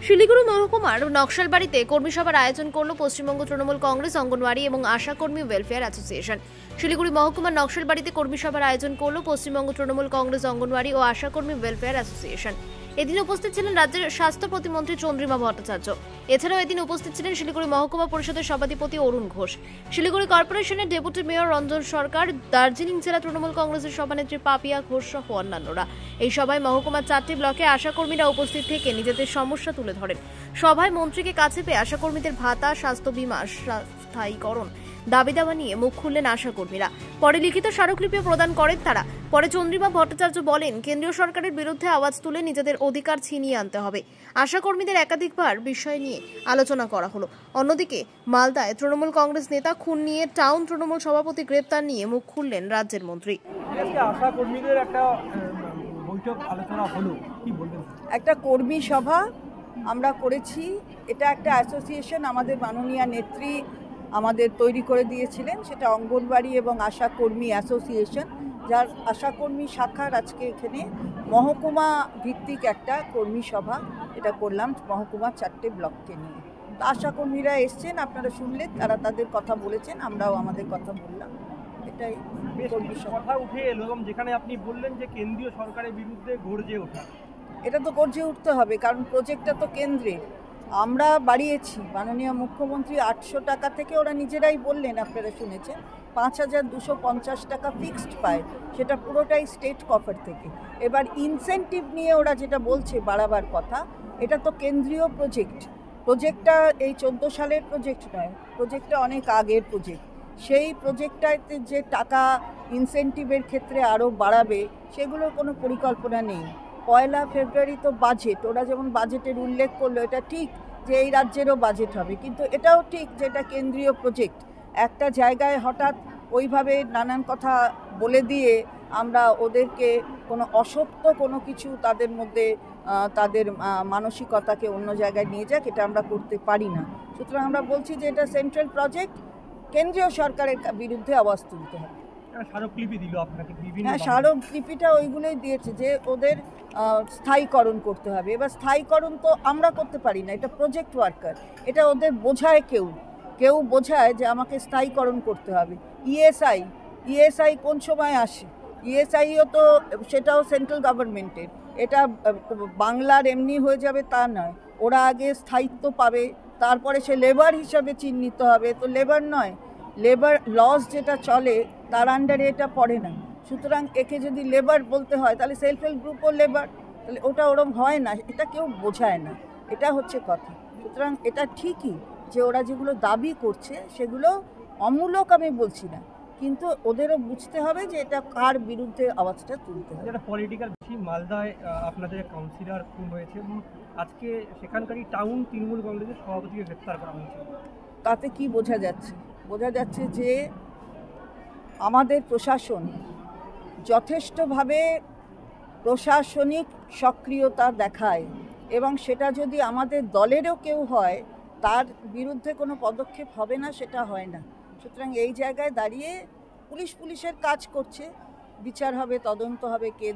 শিলিগুড়ি মহকুমার নকশালবাড়িতে কর্মী সভার আয়োজন করল পশ্চিমবঙ্গ তৃণমূল কংগ্রেস অঙ্গনওয়াড়ি এবং আশা কর্মী ওয়েলফেয়ার অ্যাসোসিয়েশন। শিলিগুড়ি মহকুমার নকশালবাড়িতে কর্মী সভার আয়োজন করল পশ্চিমবঙ্গ তৃণমূল কংগ্রেস অঙ্গনওয়াড়ি ও আশা কর্মী ওয়েলফেয়ার অ্যাসোসিয়েশন। এদিন উপস্থিত ছিলেন রাজ্যের স্বাস্থ্য প্রতিমন্ত্রী চন্দ্রিমা ভট্টাচার্য। এছাড়াও এদিন উপস্থিত ছিলেন শিলিগুড়ি মহকুমা পরিষদের সভাধিপতি অরুণ ঘোষ, শিলিগুড়ি কর্পোরেশনের ডেপুটি মেয়র রঞ্জন সরকার, দার্জিলিং জেলা তৃণমূল কংগ্রেসের সভানেত্রী পাপিয়া ঘোষ সহ অন্যান্যরা। এই সভায় মহকুমার 4টি ব্লকে আশাকর্মীরা উপস্থিত থেকে নিজেদের সমস্যা তুলে ধরেন। সভায় মন্ত্রীকে কাছে পেয়ে আশাকর্মীদের ভাতা, স্বাস্থ্য বীমা স্থায়ীকরণ দাবি দাওয়া নিয়ে মুখ খুললেন আশাকর্মীরা। পরে লিখিত স্মারকলিপিও প্রদান করেন তারা। পরে চন্দ্রিমা ভট্টাচার্য বলেন, কেন্দ্রীয় সরকারের বিরুদ্ধে আওয়াজ তুলে নিজেদের অধিকার ছিনিয়ে আনতে হবে। আশাকর্মীদের একাধিকবার বিষয় নিয়ে আলোচনা করা হলো। অন্যদিকে মালদায় তৃণমূল কংগ্রেস নেতা খুন নিয়ে টাউন তৃণমূল সভাপতি গ্রেপ্তার নিয়ে মুখ খুললেন রাজ্যের মন্ত্রী। আশাকর্মীদের একটা বৈঠক আলোচনা হলো, কি বলবেন? একটা কর্মী সভা আমরা করেছি। এটা একটা অ্যাসোসিয়েশন আমাদের মাননীয় নেত্রী আমাদের তৈরি করে দিয়েছিলেন, সেটা অঙ্গনওয়াড়ি এবং আশাকর্মী অ্যাসোসিয়েশন, যার আশাকর্মী শাখার আজকে এখানে মহকুমা ভিত্তিক একটা কর্মী সভা এটা করলাম মহকুমার 4টে ব্লককে নিয়ে। তো আশাকর্মীরা এসছেন, আপনারা শুনলেন, তারা তাদের কথা বলেছেন, আমরাও আমাদের কথা বললাম। এটাই কর্মী সভা। কথা উঠে এলো এবং যেখানে আপনি বললেন যে কেন্দ্রীয় সরকারের বিরুদ্ধে গর্জে ওঠা, এটা তো গর্জে উঠতে হবে, কারণ প্রজেক্টটা তো কেন্দ্রের। আমরা বাড়িয়েছি, মাননীয় মুখ্যমন্ত্রী 800 টাকা থেকে ওরা নিজেরাই বললেন, আপনারা শুনেছেন, 5250 টাকা ফিক্সড পায়, সেটা পুরোটাই স্টেট কফার থেকে। এবার ইনসেন্টিভ নিয়ে ওরা যেটা বলছে বাড়াবার কথা, এটা তো কেন্দ্রীয় প্রজেক্টটা এই 14 সালের প্রজেক্ট নয়, প্রজেক্টটা অনেক আগের প্রজেক্ট। সেই প্রজেক্টটাতে যে টাকা ইনসেন্টিভের ক্ষেত্রে আরও বাড়াবে, সেগুলোর কোনো পরিকল্পনা নেই। 1 ফেব্রুয়ারি তো বাজেট, ওরা যেমন বাজেটের উল্লেখ করলো, এটা ঠিক যে এই রাজ্যেরও বাজেট হবে, কিন্তু এটাও ঠিক যে এটা কেন্দ্রীয় প্রজেক্ট। একটা জায়গায় হঠাৎ ওইভাবে নানান কথা বলে দিয়ে আমরা ওদেরকে কোনো অসত্য কোনো কিছু তাদের মধ্যে তাদের মানসিকতাকে অন্য জায়গায় নিয়ে যাক, এটা আমরা করতে পারি না। সুতরাং আমরা বলছি যে এটা সেন্ট্রাল প্রজেক্ট, কেন্দ্রীয় সরকারের বিরুদ্ধে আওয়াজ তুলতে হবে। স্মারকলিপি দিল আপনাকে? হ্যাঁ, স্মারকলিপিটা ওইগুলোই দিয়েছে যে ওদের স্থায়ীকরণ করতে হবে। এবার স্থায়ীকরণ তো আমরা করতে পারি না, এটা প্রজেক্ট ওয়ার্কার, এটা ওদের বোঝায় কেউ বোঝায় যে আমাকে স্থায়ীকরণ করতে হবে। ইএসআই কোন সময় আসে? ইএসআইও তো সেটাও সেন্ট্রাল গভর্নমেন্টের, এটা বাংলার এমনি হয়ে যাবে তা নয়। ওরা আগে স্থায়িত্ব পাবে, তারপরে সে লেবার হিসাবে চিহ্নিত হবে। তো লেবার নয়, লেবার লস যেটা চলে তার আন্ডারে এটা পড়ে না। সুতরাং একে যদি লেবার বলতে হয়, তাহলে সেলফ হেল্প গ্রুপও লেবার, তাহলে ওটা ওরম হয় না, এটা কেউ বোঝায় না, এটা হচ্ছে কথা। সুতরাং এটা ঠিকই যে ওরা যেগুলো দাবি করছে সেগুলো অমূলক, আমি বলছি না, কিন্তু ওদেরও বুঝতে হবে যে এটা কার বিরুদ্ধে আওয়াজটা তুলতে হবে। যেটা পলিটিক্যাল বেশি, মালদায় আপনাদের কাউন্সিলর খুন হয়েছে এবং আজকে সেখানকারই টাউন তৃণমূল কংগ্রেসের সভাপতিকে গ্রেপ্তার করা হয়েছে। তাতে কি বোঝা যাচ্ছে? বোঝা যাচ্ছে যে আমাদের প্রশাসন যথেষ্টভাবে প্রশাসনিক সক্রিয়তা দেখায়, এবং সেটা যদি আমাদের দলেরও কেউ হয়, তার বিরুদ্ধে কোনো পদক্ষেপ হবে না, সেটা হয় না। সুতরাং এই জায়গায় দাঁড়িয়ে পুলিশের কাজ করছে, বিচার হবে, তদন্ত হবে, কে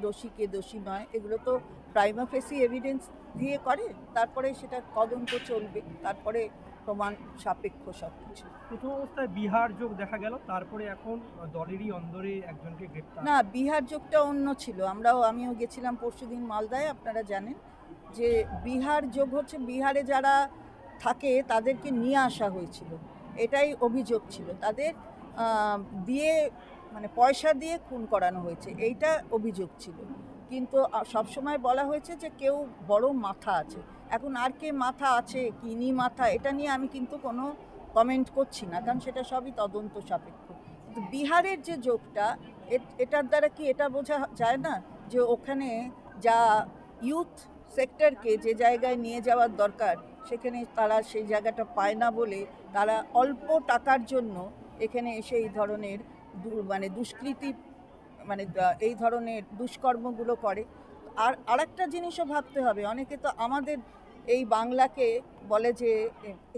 দোষী নয়, এগুলো তো প্রাইমা ফেসি এভিডেন্স দিয়ে করে, তারপরে সেটা তদন্ত চলবে, তারপরে প্রমাণ সাপেক্ষ সব কিছু। প্রথম অবস্থায় বিহার যোগ দেখা গেল, তারপরে এখন দলেরই অন্দরে একজনকে গ্রেপ্তার। না, বিহার যোগটা অন্য ছিল। আমিও গেছিলাম পরশুদিন মালদায়, আপনারা জানেন যে বিহার যোগ হচ্ছে বিহারে যারা থাকে তাদেরকে নিয়ে আসা হয়েছিল, এটাই অভিযোগ ছিল। তাদের দিয়ে মানে পয়সা দিয়ে খুন করানো হয়েছে, এইটা অভিযোগ ছিল। কিন্তু সবসময় বলা হয়েছে যে কেউ বড় মাথা আছে। এখন আর কে মাথা আছে, কিনি মাথা, এটা নিয়ে আমি কিন্তু কোনো কমেন্ট করছি না, কারণ সেটা সবই তদন্ত সাপেক্ষ। কিন্তু বিহারের যে যোগটা, এটার দ্বারা কি এটা বোঝা যায় না যে ওখানে যা ইউথ সেক্টরকে যে জায়গায় নিয়ে যাওয়ার দরকার, সেখানে তারা সেই জায়গাটা পায় না বলে তারা অল্প টাকার জন্য এখানে এসে এই ধরনের দুষ্কৃতি এই ধরনের দুষ্কর্মগুলো করে। আর আরেকটা জিনিসও ভাবতে হবে, অনেকে তো আমাদের এই বাংলাকে বলে যে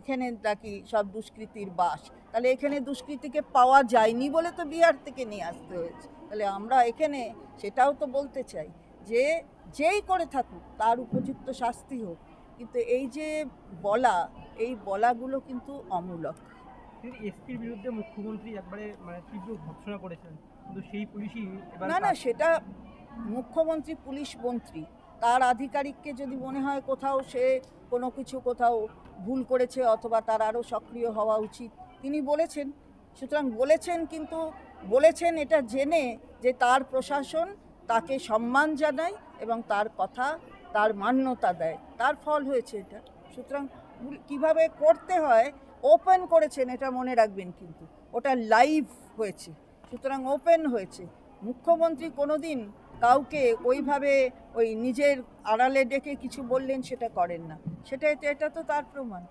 এখানে নাকি সব দুষ্কৃতির বাস, তাহলে এখানে দুষ্কৃতিকে পাওয়া যায়নি বলে তো বিহার থেকে নিয়ে আসতে হয়েছে। তাহলে আমরা এখানে সেটাও তো বলতে চাই যে যেই করে থাকুক তার উপযুক্ত শাস্তি হোক, কিন্তু এই যে এই বলাগুলো কিন্তু অমূলক। কিন্তু এসপির বিরুদ্ধে মুখ্যমন্ত্রী একবারে মানে তীব্র ভর্ৎসনা করেছেন, কিন্তু সেই পুলিশই এবার না সেটা মুখ্যমন্ত্রী পুলিশ মন্ত্রী, তার আধিকারিককে যদি মনে হয় কোথাও সে কোথাও ভুল করেছে অথবা তার আরও সক্রিয় হওয়া উচিত, তিনি বলেছেন। সুতরাং কিন্তু বলেছেন এটা জেনে যে তার প্রশাসন তাকে সম্মান জানায় এবং তার কথা তার মান্যতা দেয়, তার ফল হয়েছে এটা। সুতরাং কিভাবে করতে হয় ওপেন করেছেন, এটা মনে রাখবেন, কিন্তু ওটা লাইভ হয়েছে, সুতরাং ওপেন হয়েছে। মুখ্যমন্ত্রী কোনোদিন কাউকে ওইভাবে নিজের আড়ালে ডেকে কিছু বললেন সেটা করেন না, এটা তো তার প্রমাণ।